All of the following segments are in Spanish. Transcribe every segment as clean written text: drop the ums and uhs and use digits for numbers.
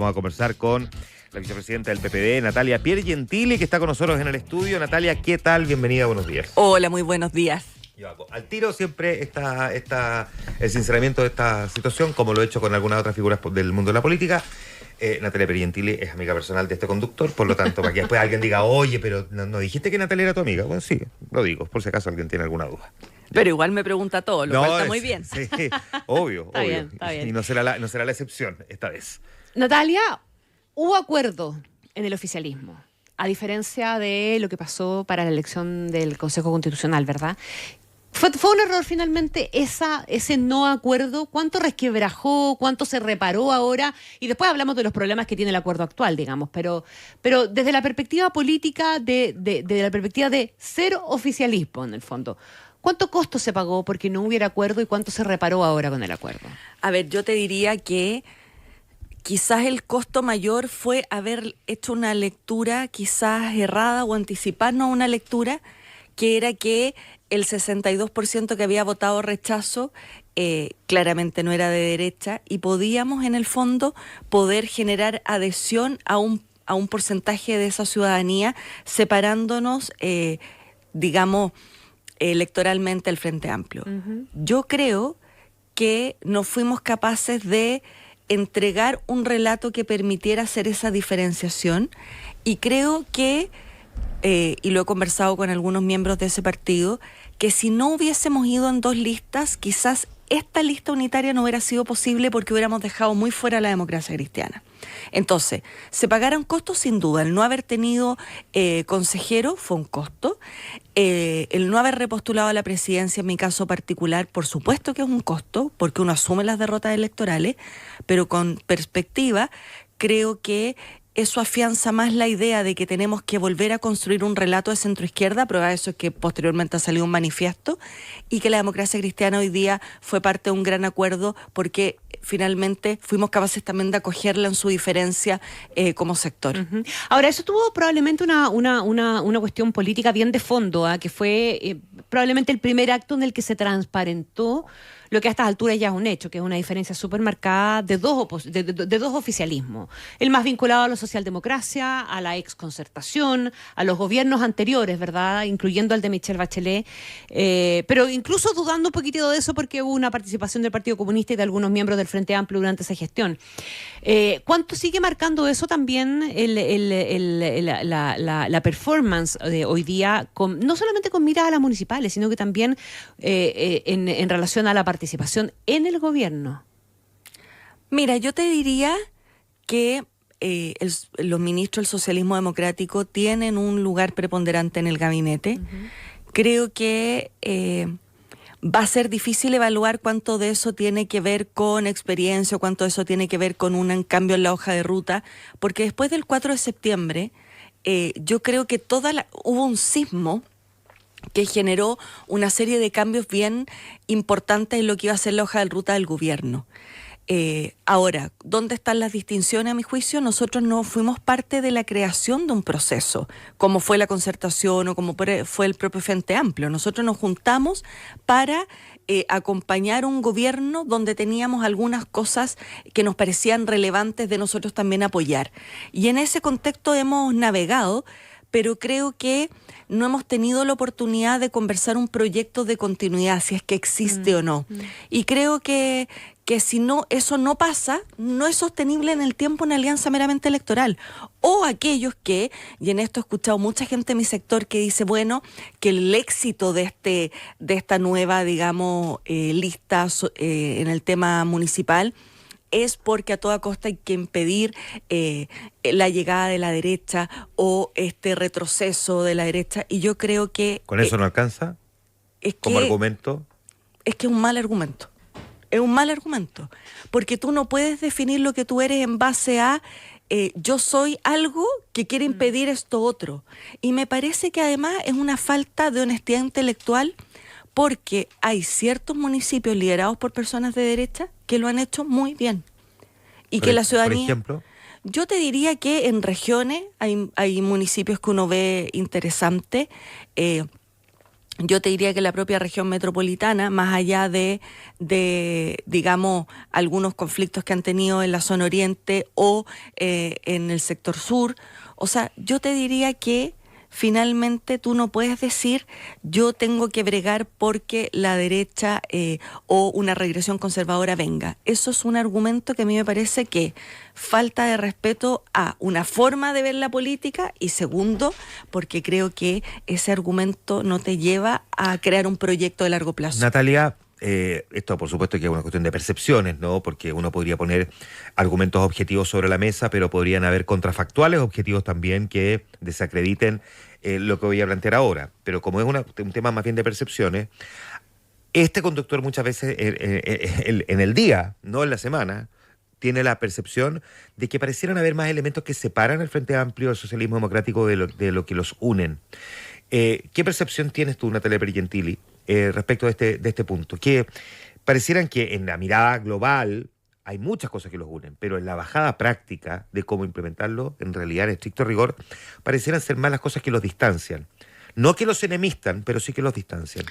Vamos a conversar con la vicepresidenta del PPD, Natalia Piergentili, que está con nosotros en el estudio. Natalia, ¿qué tal? Bienvenida, buenos días. Hola, muy buenos días. Al tiro siempre está el sinceramiento de esta situación, como lo he hecho con algunas otras figuras del mundo de la política. Natalia Piergentili es amiga personal de este conductor, por lo tanto, para que después alguien diga, oye, pero ¿no dijiste que Natalia era tu amiga? Bueno, sí, lo digo, por si acaso alguien tiene alguna duda. Pero igual me pregunta todo, lo cual está muy bien. Sí, obvio, Está obvio. bien, está bien. Y no será la excepción esta vez. Natalia, hubo acuerdo en el oficialismo, a diferencia de lo que pasó para la elección del Consejo Constitucional, ¿verdad? ¿Fue un error finalmente ese no acuerdo? ¿Cuánto resquebrajó? ¿Cuánto se reparó ahora? Y después hablamos de los problemas que tiene el acuerdo actual, digamos. Pero desde la perspectiva política, de la perspectiva de cero oficialismo, en el fondo, ¿cuánto costo se pagó porque no hubiera acuerdo y cuánto se reparó ahora con el acuerdo? A ver, yo te diría que quizás el costo mayor fue haber hecho una lectura quizás errada o anticiparnos a una lectura que era que el 62% que había votado rechazo claramente no era de derecha y podíamos en el fondo poder generar adhesión a un porcentaje de esa ciudadanía separándonos, digamos, electoralmente del Frente Amplio. Uh-huh. Yo creo que no fuimos capaces de entregar un relato que permitiera hacer esa diferenciación y creo que, y lo he conversado con algunos miembros de ese partido, que si no hubiésemos ido en dos listas, quizás esta lista unitaria no hubiera sido posible porque hubiéramos dejado muy fuera la democracia cristiana. Entonces, se pagaron costos sin duda. El no haber tenido consejero fue un costo. El no haber repostulado a la presidencia, en mi caso particular, por supuesto que es un costo, porque uno asume las derrotas electorales, pero con perspectiva, creo que eso afianza más la idea de que tenemos que volver a construir un relato de centroizquierda. Prueba de eso es que posteriormente ha salido un manifiesto y que la democracia cristiana hoy día fue parte de un gran acuerdo porque finalmente fuimos capaces también de acogerla en su diferencia como sector. Uh-huh. Ahora, eso tuvo probablemente una cuestión política bien de fondo, que fue probablemente el primer acto en el que se transparentó lo que a estas alturas ya es un hecho, que es una diferencia súper marcada de dos oficialismos. El más vinculado a la socialdemocracia, a la exconcertación, a los gobiernos anteriores, ¿verdad? Incluyendo al de Michelle Bachelet. Pero incluso dudando un poquitito de eso porque hubo una participación del Partido Comunista y de algunos miembros del Frente Amplio durante esa gestión. ¿Cuánto sigue marcando eso también la performance de hoy día, no solamente con miras a las municipales, sino que también en relación a la participación en el gobierno? Mira, yo te diría que los ministros del socialismo democrático tienen un lugar preponderante en el gabinete. Uh-huh. Creo que va a ser difícil evaluar cuánto de eso tiene que ver con experiencia o cuánto de eso tiene que ver con un cambio en la hoja de ruta, porque después del 4 de septiembre yo creo que hubo un sismo que generó una serie de cambios bien importantes en lo que iba a ser la hoja de ruta del gobierno. Ahora, ¿dónde están las distinciones a mi juicio? Nosotros no fuimos parte de la creación de un proceso, como fue la concertación o como fue el propio Frente Amplio. Nosotros nos juntamos para acompañar un gobierno donde teníamos algunas cosas que nos parecían relevantes de nosotros también apoyar. Y en ese contexto hemos navegado, pero creo que no hemos tenido la oportunidad de conversar un proyecto de continuidad, si es que existe o no. Y creo que si no, eso no pasa, no es sostenible en el tiempo una alianza meramente electoral. O aquellos que, y en esto he escuchado mucha gente en mi sector que dice, bueno, que el éxito de esta nueva, digamos, lista en el tema municipal es porque a toda costa hay que impedir la llegada de la derecha o este retroceso de la derecha. Y yo creo que... ¿Con eso no alcanza? ¿Como argumento? Es que es un mal argumento. Es un mal argumento. Porque tú no puedes definir lo que tú eres en base a yo soy algo que quiere impedir esto otro. Y me parece que además es una falta de honestidad intelectual porque hay ciertos municipios liderados por personas de derecha que lo han hecho muy bien. Y que la ciudadanía... Por ejemplo, yo te diría que en regiones hay municipios que uno ve interesante. Yo te diría que la propia región metropolitana, más allá digamos, algunos conflictos que han tenido en la zona oriente o en el sector sur, o sea, yo te diría que finalmente tú no puedes decir yo tengo que bregar porque la derecha o una regresión conservadora venga. Eso es un argumento que a mí me parece que falta de respeto a una forma de ver la política y segundo, porque creo que ese argumento no te lleva a crear un proyecto de largo plazo. Natalia, esto por supuesto que es una cuestión de percepciones, ¿no? Porque uno podría poner argumentos objetivos sobre la mesa, pero podrían haber contrafactuales objetivos también que desacrediten lo que voy a plantear ahora. Pero como es un tema más bien de percepciones, este conductor muchas veces en el día, no en la semana, tiene la percepción de que parecieran haber más elementos que separan el Frente Amplio del socialismo democrático de lo que los unen. ¿Qué percepción tienes tú, Natalia Pergentili, respecto de este punto? Que parecieran que en la mirada global hay muchas cosas que los unen, pero en la bajada práctica de cómo implementarlo, en realidad, en estricto rigor, parecieran ser más las cosas que los distancian. No que los enemistan, pero sí que los distancian.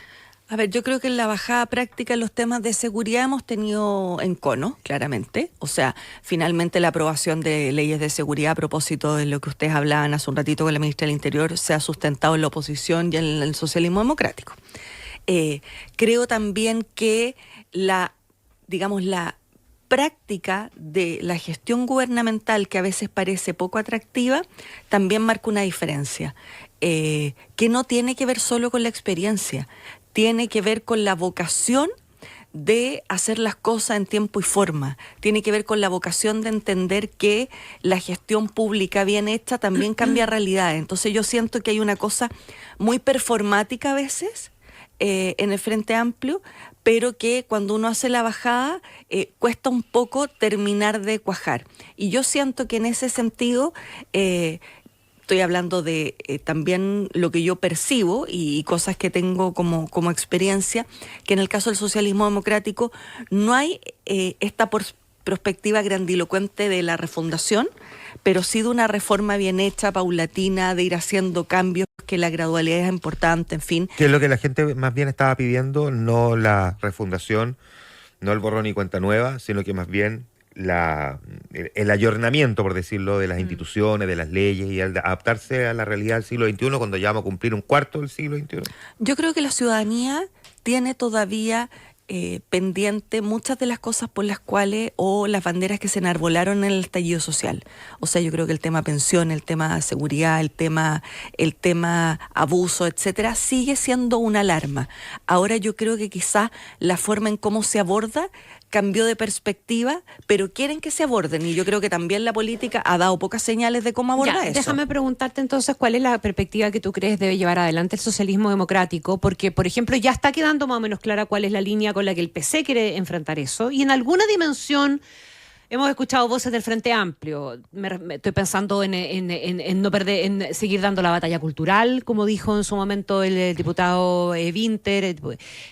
A ver, yo creo que en la bajada práctica en los temas de seguridad hemos tenido encono, claramente. O sea, finalmente la aprobación de leyes de seguridad a propósito de lo que ustedes hablaban hace un ratito con la ministra del Interior se ha sustentado en la oposición y en el socialismo democrático. Creo también que la práctica de la gestión gubernamental, que a veces parece poco atractiva, también marca una diferencia, que no tiene que ver solo con la experiencia, tiene que ver con la vocación de hacer las cosas en tiempo y forma, tiene que ver con la vocación de entender que la gestión pública bien hecha también cambia realidades. Entonces yo siento que hay una cosa muy performática a veces en el Frente Amplio, pero que cuando uno hace la bajada cuesta un poco terminar de cuajar. Y yo siento que en ese sentido... estoy hablando de también lo que yo percibo y cosas que tengo como experiencia, que en el caso del socialismo democrático no hay esta perspectiva grandilocuente de la refundación, pero sí de una reforma bien hecha, paulatina, de ir haciendo cambios, que la gradualidad es importante, en fin. Que es lo que la gente más bien estaba pidiendo, no la refundación, no el borrón y cuenta nueva, sino que más bien el ayornamiento, por decirlo, de las instituciones, de las leyes y el adaptarse a la realidad del siglo XXI cuando ya vamos a cumplir un cuarto del siglo XXI. Yo creo que la ciudadanía tiene todavía pendiente muchas de las cosas por las cuales o las banderas que se enarbolaron en el estallido social. O sea, yo creo que el tema pensión, el tema seguridad, el tema abuso, etcétera, sigue siendo una alarma. Ahora yo creo que quizás la forma en cómo se aborda cambió de perspectiva, pero quieren que se aborden y yo creo que también la política ha dado pocas señales de cómo abordar eso. Déjame preguntarte entonces cuál es la perspectiva que tú crees debe llevar adelante el socialismo democrático, porque por ejemplo ya está quedando más o menos clara cuál es la línea con la que el PC quiere enfrentar eso y en alguna dimensión hemos escuchado voces del Frente Amplio. Estoy pensando en no perder, en seguir dando la batalla cultural, como dijo en su momento el diputado Winter,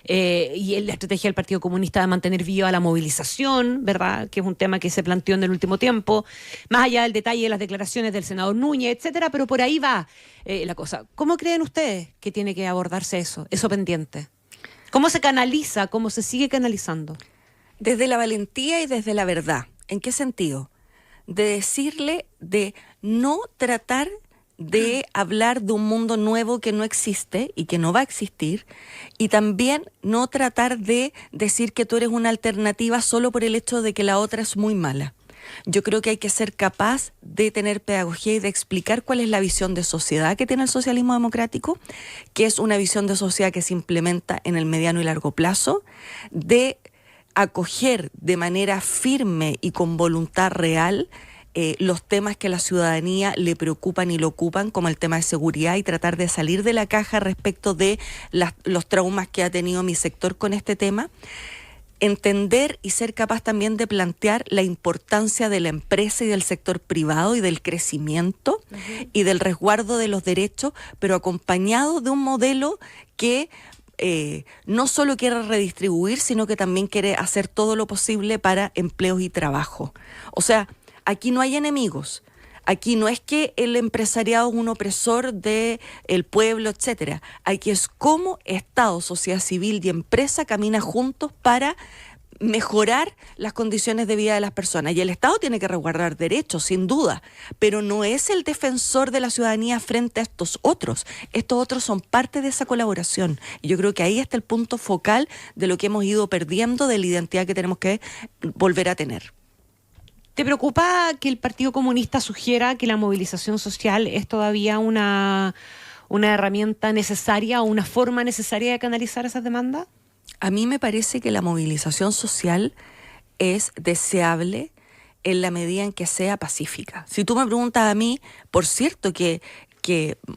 y la estrategia del Partido Comunista de mantener viva la movilización, ¿verdad? Que es un tema que se planteó en el último tiempo, más allá del detalle de las declaraciones del senador Núñez, etcétera, pero por ahí va la cosa. ¿Cómo creen ustedes que tiene que abordarse eso pendiente? ¿Cómo se canaliza? ¿Cómo se sigue canalizando? Desde la valentía y desde la verdad. ¿En qué sentido? De decirle, de no tratar de hablar de un mundo nuevo que no existe y que no va a existir, y también no tratar de decir que tú eres una alternativa solo por el hecho de que la otra es muy mala. Yo creo que hay que ser capaz de tener pedagogía y de explicar cuál es la visión de sociedad que tiene el socialismo democrático, que es una visión de sociedad que se implementa en el mediano y largo plazo, de acoger de manera firme y con voluntad real los temas que a la ciudadanía le preocupan y le ocupan, como el tema de seguridad, y tratar de salir de la caja respecto de los traumas que ha tenido mi sector con este tema. Entender y ser capaz también de plantear la importancia de la empresa y del sector privado y del crecimiento y del resguardo de los derechos, pero acompañado de un modelo que no solo quiere redistribuir, sino que también quiere hacer todo lo posible para empleos y trabajo. O sea, aquí no hay enemigos, Aquí no es que el empresariado es un opresor del pueblo, etcétera. Aquí es cómo Estado, sociedad civil y empresa caminan juntos para mejorar las condiciones de vida de las personas. Y el Estado tiene que resguardar derechos, sin duda, pero no es el defensor de la ciudadanía frente a estos otros. Estos otros son parte de esa colaboración. Y yo creo que ahí está el punto focal de lo que hemos ido perdiendo, de la identidad que tenemos que volver a tener. ¿Te preocupa que el Partido Comunista sugiera que la movilización social es todavía una herramienta necesaria o una forma necesaria de canalizar esas demandas? A mí me parece que la movilización social es deseable en la medida en que sea pacífica. Si tú me preguntas a mí, por cierto que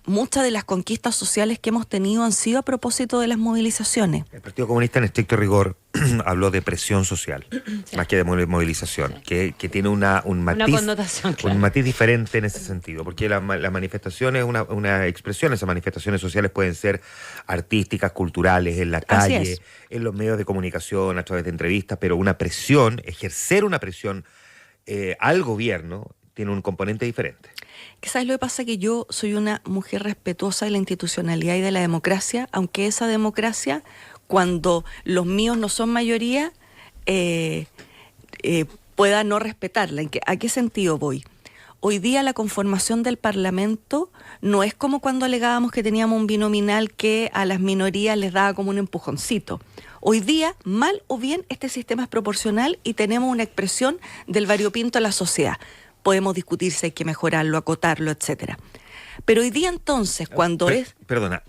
muchas de las conquistas sociales que hemos tenido han sido a propósito de las movilizaciones. El Partido Comunista en estricto rigor habló de presión social, sí, más que de movilización, sí, que tiene un connotación, claro, un matiz diferente en ese sentido, porque la manifestación es una expresión. Esas manifestaciones sociales pueden ser artísticas, culturales, en la calle, en los medios de comunicación, a través de entrevistas, pero una presión, ejercer una presión al gobierno, tiene un componente diferente. ¿Sabes lo que pasa? Que yo soy una mujer respetuosa de la institucionalidad y de la democracia, aunque esa democracia, cuando los míos no son mayoría, pueda no respetarla. ¿A qué sentido voy? Hoy día la conformación del Parlamento no es como cuando alegábamos que teníamos un binominal que a las minorías les daba como un empujoncito. Hoy día, mal o bien, este sistema es proporcional y tenemos una expresión del variopinto a la sociedad. Podemos discutir si hay que mejorarlo, acotarlo, etcétera. Pero hoy día entonces, cuando Perdona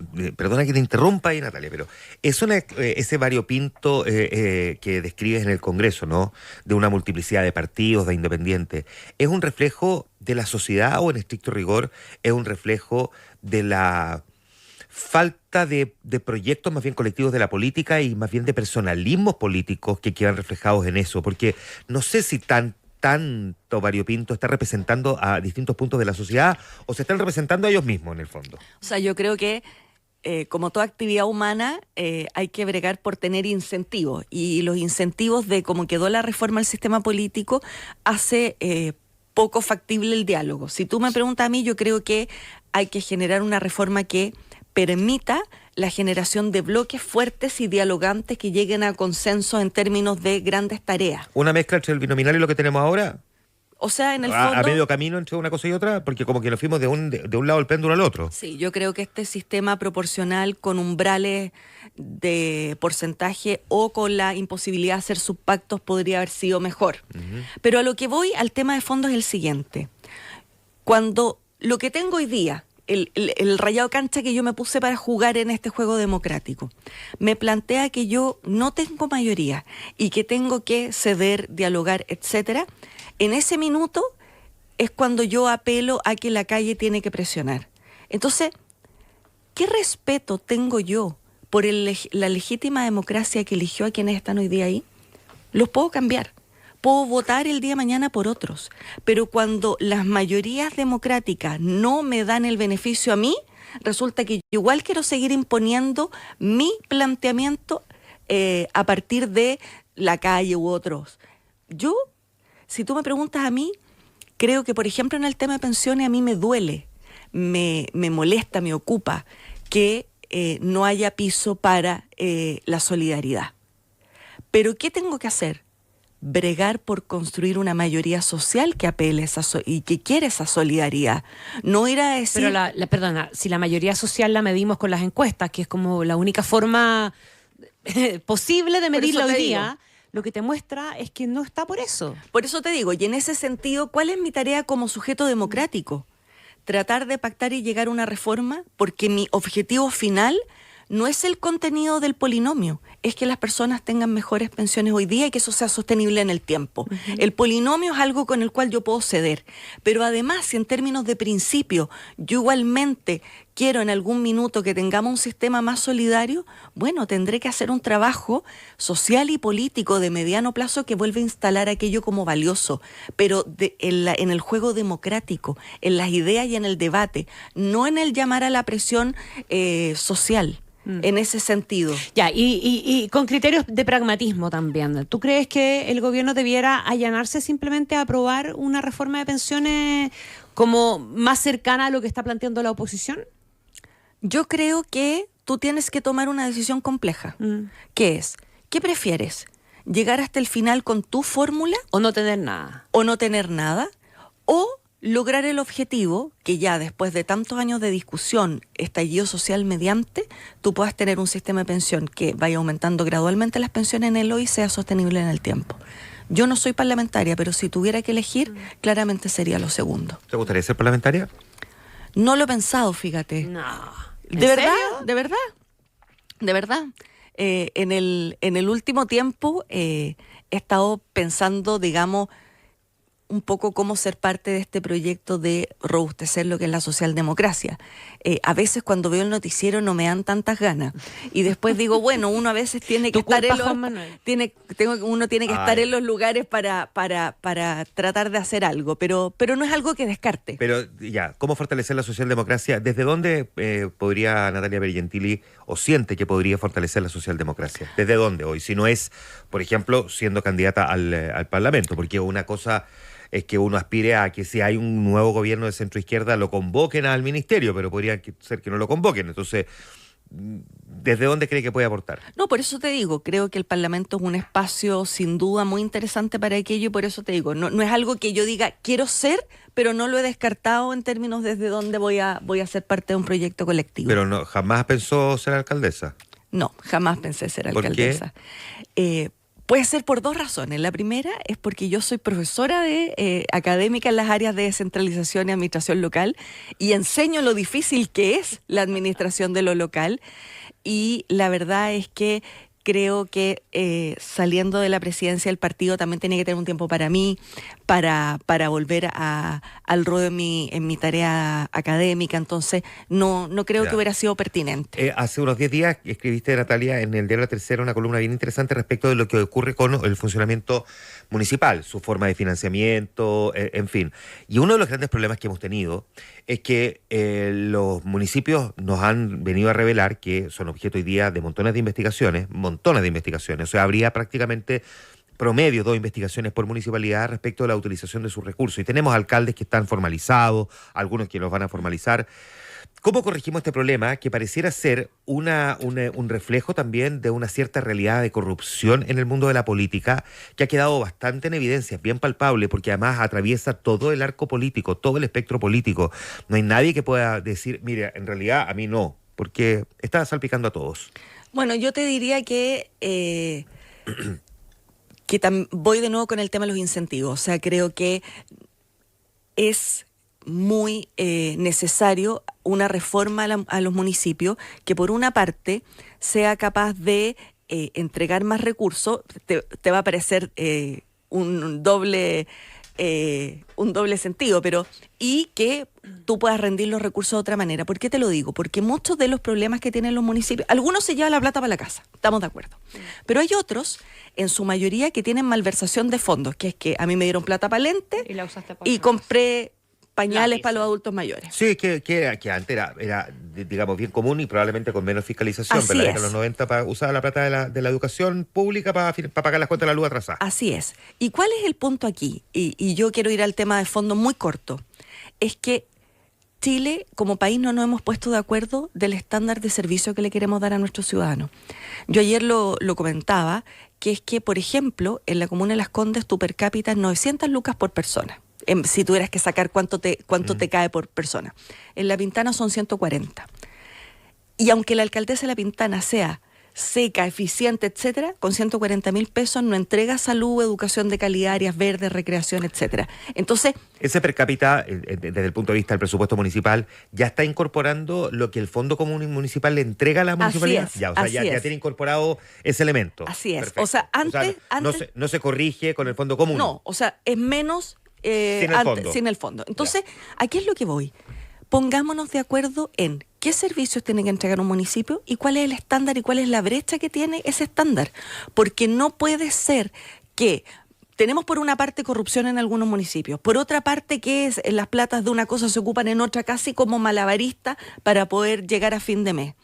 que te interrumpa ahí, Natalia, pero es ese variopinto que describes en el Congreso, ¿no? De una multiplicidad de partidos, de independientes, ¿es un reflejo de la sociedad o en estricto rigor es un reflejo de la falta de proyectos más bien colectivos de la política y más bien de personalismos políticos que quedan reflejados en eso? Porque no sé si tanto variopinto está representando a distintos puntos de la sociedad o se están representando a ellos mismos en el fondo. O sea, yo creo que como toda actividad humana hay que bregar por tener incentivos, y los incentivos de cómo quedó la reforma al sistema político hace poco factible el diálogo. Si tú me preguntas a mí, yo creo que hay que generar una reforma que permita la generación de bloques fuertes y dialogantes que lleguen a consenso en términos de grandes tareas. ¿Una mezcla entre el binominal y lo que tenemos ahora? O sea, en el fondo... ¿A medio camino entre una cosa y otra? Porque como que nos fuimos de un lado del péndulo al otro. Sí, yo creo que este sistema proporcional con umbrales de porcentaje o con la imposibilidad de hacer subpactos podría haber sido mejor. Uh-huh. Pero a lo que voy, al tema de fondo, es el siguiente. Cuando lo que tengo hoy día, el rayado cancha que yo me puse para jugar en este juego democrático, me plantea que yo no tengo mayoría y que tengo que ceder, dialogar, etcétera. En ese minuto es cuando yo apelo a que la calle tiene que presionar. Entonces, ¿qué respeto tengo yo por la legítima democracia que eligió a quienes están hoy día ahí? Los puedo cambiar. Puedo votar el día de mañana por otros, pero cuando las mayorías democráticas no me dan el beneficio a mí, resulta que yo igual quiero seguir imponiendo mi planteamiento a partir de la calle u otros. Yo, si tú me preguntas a mí, creo que, por ejemplo, en el tema de pensiones a mí me duele, me molesta, me ocupa que no haya piso para la solidaridad. Pero ¿qué tengo que hacer? Bregar por construir una mayoría social que apele y que quiere esa solidaridad. No ir a decir... Pero perdona, si la mayoría social la medimos con las encuestas, que es como la única forma posible de medirla hoy día, lo que te muestra es que no está por eso. Por eso te digo, y en ese sentido, ¿cuál es mi tarea como sujeto democrático? Tratar de pactar y llegar a una reforma, porque mi objetivo final no es el contenido del polinomio, es que las personas tengan mejores pensiones hoy día y que eso sea sostenible en el tiempo. Uh-huh. El polinomio es algo con el cual yo puedo ceder, pero además, si en términos de principio yo igualmente quiero en algún minuto que tengamos un sistema más solidario, bueno, tendré que hacer un trabajo social y político de mediano plazo que vuelva a instalar aquello como valioso, pero en el juego democrático, en las ideas y en el debate, no en el llamar a la presión social. En ese sentido. Ya, y con criterios de pragmatismo también. ¿Tú crees que el gobierno debiera allanarse simplemente a aprobar una reforma de pensiones como más cercana a lo que está planteando la oposición? Yo creo que tú tienes que tomar una decisión compleja, que es, ¿qué prefieres? ¿Llegar hasta el final con tu fórmula O no tener nada. o no tener nada? ¿O lograr el objetivo que ya después de tantos años de discusión, estallido social mediante, tú puedas tener un sistema de pensión que vaya aumentando gradualmente las pensiones en el hoy y sea sostenible en el tiempo? Yo no soy parlamentaria, pero si tuviera que elegir, claramente sería lo segundo. ¿Te gustaría ser parlamentaria? No lo he pensado, fíjate. No. ¿De verdad? ¿De verdad? ¿De verdad? En el último tiempo he estado pensando, digamos, un poco cómo ser parte de este proyecto de robustecer lo que es la socialdemocracia. A veces cuando veo el noticiero no me dan tantas ganas. Y después digo, bueno, uno a veces tiene que estar en los, uno tiene que estar en los lugares para tratar de hacer algo, pero no es algo que descarte. Pero ya, ¿cómo fortalecer la socialdemocracia? ¿Desde dónde podría Natalia Pergentili o siente que podría fortalecer la socialdemocracia? ¿Desde dónde hoy? Si no es, por ejemplo, siendo candidata al Parlamento, porque una cosa es que uno aspire a que si hay un nuevo gobierno de centro-izquierda lo convoquen al ministerio, pero podría ser que no lo convoquen. Entonces, ¿desde dónde cree que puede aportar? No, por eso te digo, creo que el Parlamento es un espacio sin duda muy interesante para aquello y por eso te digo, no es algo que yo diga quiero ser, pero no lo he descartado en términos desde dónde voy a ser parte de un proyecto colectivo. Pero no, ¿jamás pensó ser alcaldesa? No, jamás pensé ser ¿Por alcaldesa. Puede ser por dos razones. La primera es porque yo soy profesora de académica en las áreas de descentralización y administración local y enseño lo difícil que es la administración de lo local, y la verdad es que creo que saliendo de la presidencia del partido también tenía que tener un tiempo para mí, para volver al ruedo en mi tarea académica. Entonces no creo que hubiera sido pertinente. Hace unos 10 días escribiste, Natalia, en el diario La Tercera una columna bien interesante respecto de lo que ocurre con el funcionamiento municipal, su forma de financiamiento, en fin. Y uno de los grandes problemas que hemos tenido es que los municipios nos han venido a revelar que son objeto hoy día de montones de investigaciones. O sea, habría prácticamente promedio 2 investigaciones por municipalidad respecto a la utilización de sus recursos. Y tenemos alcaldes que están formalizados, algunos que los van a formalizar. ¿Cómo corregimos este problema que pareciera ser un reflejo también de una cierta realidad de corrupción en el mundo de la política que ha quedado bastante en evidencia, bien palpable, porque además atraviesa todo el arco político, todo el espectro político? No hay nadie que pueda decir, mira, en realidad a mí no, porque está salpicando a todos. Bueno, yo te diría que voy de nuevo con el tema de los incentivos. O sea, creo que es muy necesario una reforma a los municipios que por una parte sea capaz de entregar más recursos. Te va a parecer un doble sentido, pero y que tú puedas rendir los recursos de otra manera. ¿Por qué te lo digo? Porque muchos de los problemas que tienen los municipios, algunos se llevan la plata para la casa, estamos de acuerdo, pero hay otros, en su mayoría, que tienen malversación de fondos, que es que a mí me dieron plata para lente Y la usaste y compré pañales para los adultos mayores. Sí, que antes era, digamos, bien común y probablemente con menos fiscalización, Así pero en es. los 90 usaba la plata de la educación pública para pagar las cuentas de la luz atrasada. Así es. ¿Y cuál es el punto aquí? Y yo quiero ir al tema de fondo muy corto. Es que Chile, como país, no nos hemos puesto de acuerdo del estándar de servicio que le queremos dar a nuestros ciudadanos. Yo ayer lo comentaba, que es que, por ejemplo, en la comuna de Las Condes tu per cápita es 900 lucas por persona. Si tuvieras que sacar cuánto te cae por persona. En La Pintana son 140. Y aunque la alcaldesa de La Pintana sea seca, eficiente, etcétera, con 140.000 pesos no entrega salud, educación de calidad, áreas verdes, recreación, etcétera. Entonces, ese per cápita, desde el punto de vista del presupuesto municipal, ya está incorporando lo que el Fondo Común Municipal le entrega a la municipalidad. Ya tiene incorporado ese elemento. Así es. Perfecto. O sea, antes no se corrige con el Fondo Común. No, o sea, es menos sin el fondo. Entonces, ¿a qué es lo que voy? Pongámonos de acuerdo en qué servicios tiene que entregar un municipio y cuál es el estándar y cuál es la brecha que tiene ese estándar. Porque no puede ser que tenemos por una parte corrupción en algunos municipios, por otra parte que es las platas de una cosa se ocupan en otra, casi como malabarista para poder llegar a fin de mes.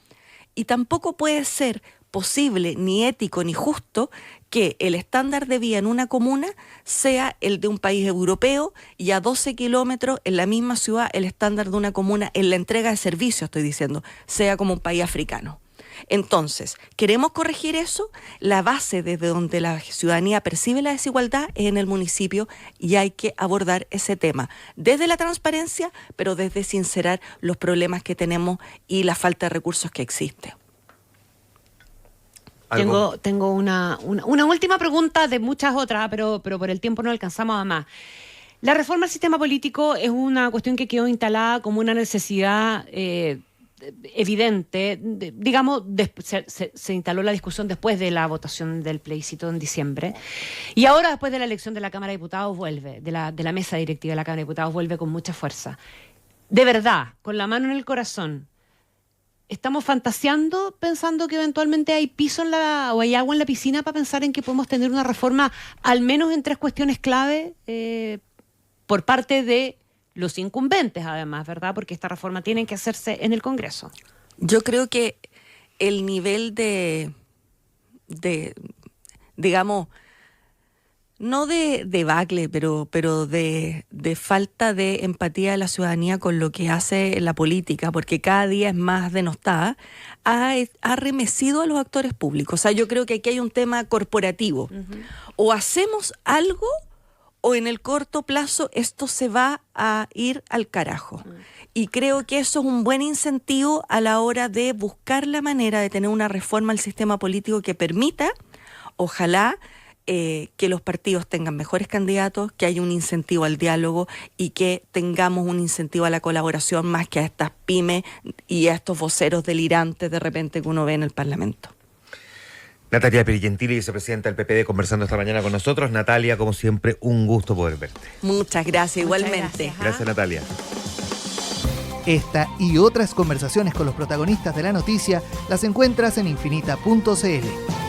Y tampoco puede ser posible, ni ético, ni justo que el estándar de vía en una comuna sea el de un país europeo y a 12 kilómetros en la misma ciudad el estándar de una comuna en la entrega de servicios, estoy diciendo, sea como un país africano. Entonces, ¿queremos corregir eso? La base desde donde la ciudadanía percibe la desigualdad es en el municipio y hay que abordar ese tema desde la transparencia, pero desde sincerar los problemas que tenemos y la falta de recursos que existe. Tengo una última pregunta de muchas otras, pero por el tiempo no alcanzamos a más. La reforma al sistema político es una cuestión que quedó instalada como una necesidad evidente. Digamos, se instaló la discusión después de la votación del plebiscito en diciembre. Y ahora, después de la elección de la Cámara de Diputados, vuelve, de la mesa directiva de la Cámara de Diputados, vuelve con mucha fuerza. De verdad, con la mano en el corazón, ¿estamos fantaseando pensando que eventualmente hay piso o hay agua en la piscina para pensar en que podemos tener una reforma al menos en 3 cuestiones clave por parte de los incumbentes, además, ¿verdad? Porque esta reforma tiene que hacerse en el Congreso. Yo creo que el nivel digamos, no de debacle, pero de falta de empatía de la ciudadanía con lo que hace la política, porque cada día es más denostada, ha remecido a los actores públicos. O sea, yo creo que aquí hay un tema corporativo. O hacemos algo o en el corto plazo esto se va a ir al carajo. Y creo que eso es un buen incentivo a la hora de buscar la manera de tener una reforma al sistema político que permita, ojalá, que los partidos tengan mejores candidatos, que haya un incentivo al diálogo y que tengamos un incentivo a la colaboración más que a estas pymes y a estos voceros delirantes de repente que uno ve en el Parlamento. Natalia Piergentili, vicepresidenta del PPD, conversando esta mañana con nosotros. Natalia, como siempre, un gusto poder verte. Muchas gracias, igualmente. Gracias, Natalia. Esta y otras conversaciones con los protagonistas de la noticia las encuentras en infinita.cl.